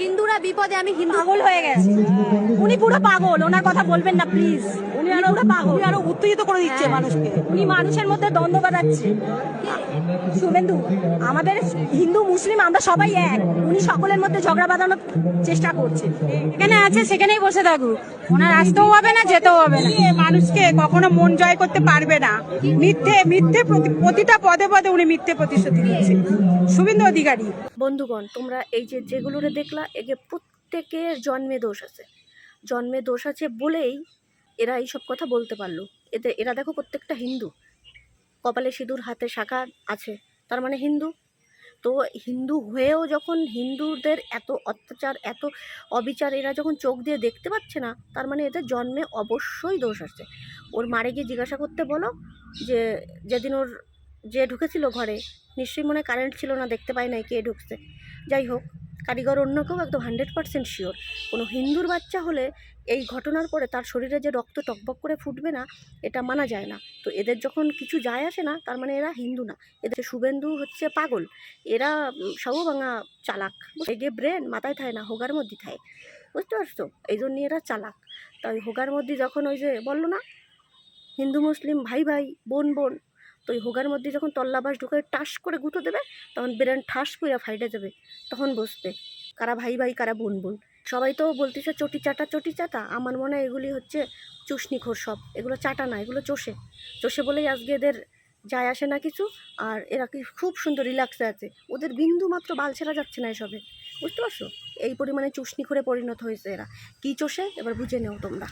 হিন্দুরা বিপদে, আমি হিন্দু পাগল হয়ে গেছে। উনি পুরো পাগল, ওনার কথা বলবেন না প্লিজ। উনি পুরো পাগল, উনি আরো উত্তেজিত করে দিচ্ছে মানুষকে। উনি মানুষের মধ্যে দ্বন্দ্ব বাঁধাচ্ছে। শুভেন্দু, আমাদের হিন্দু মুসলিম আমরা সবাই এক, উনি সকলের মধ্যে ঝগড়া বাঁধানোর চেষ্টা করছে। এখানে আছে সেখানেই বসে থাকুক, ওনার আসতেও হবে না, যেতেও হবে না। মানুষকে কখনো মন জয় করতে পারবে না। মিথ্যে মিথ্যে প্রতিটা পদে পদে উনি মিথ্যে প্রতিশ্রুতি দিচ্ছে। শুভেন্দু অধিকারী। বন্ধুগণ, তোমরা এই যে যেগুলোরে দেখলা, এগে প্রত্যেকের জন্মে দোষ আছে। জন্মে দোষ আছে বলেই এরা এইসব কথা বলতে পারলো। এরা দেখো প্রত্যেকটা হিন্দু, কপালে সিঁদুর, হাতে শাখা আছে, তার মানে হিন্দু। তো হিন্দু হয়েও যখন হিন্দুদের এত অত্যাচার, এত অবিচার এরা যখন চোখ দিয়ে দেখতে পাচ্ছে না, তার মানে এদের জন্মে অবশ্যই দোষ আছে। ওর মারে গিয়ে জিজ্ঞাসা করতে বলো যে যেদিন ওর যে ঢুকেছিল ঘরে, নিশ্চয়ই মনে কারেন্ট ছিল না, দেখতে পায় নাই কে ঢুকছে। যাই হোক, কারিগর অন্য কেউ একদম 100% শিওর। কোনো হিন্দুর বাচ্চা হলে এই ঘটনার পরে তার শরীরে যে রক্ত টকবক করে ফুটবে না, এটা মানা যায় না। তো এদের যখন কিছু যায় আসে না, তার মানে এরা হিন্দু না। এদের শুভেন্দু হচ্ছে পাগল, এরা সবও ভাঙা চালাক। এই যে ব্রেন মাথায় থাকে না, হোগার মধ্যে থাকে, বুঝতে পারছো? এই জন্য এরা চালাক। তাই হোগার মধ্যে যখন ওই যে বললো না হিন্দু মুসলিম ভাই ভাই বোন বোন, তো ওই হোগার মধ্যে যখন তল্লাবাস ঢুকে টাস করে গুঁতো দেবে, তখন ব্রেন ঠাস করে ফাইটে যাবে, তখন বুঝবে কারা ভাই ভাই কারা বোন বোন। সবাই তো বলতেছে চটি চাটা চটি চাটা, আমার মনে হয় এগুলি হচ্ছে চুষনিখোর সব। এগুলো চাটা না, এগুলো চষে চষে বলেই আজকে এদের যায় আসে না কিছু। আর এরা কি খুব সুন্দর রিল্যাক্সে আছে, ওদের বিন্দু মাত্র বাল ছেড়া যাচ্ছে না এসবে, বুঝতে পারছো? এই পরিমাণে চুষনিখোরে পরিণত হয়েছে এরা। কি চষে এবার বুঝে নেও তোমরা।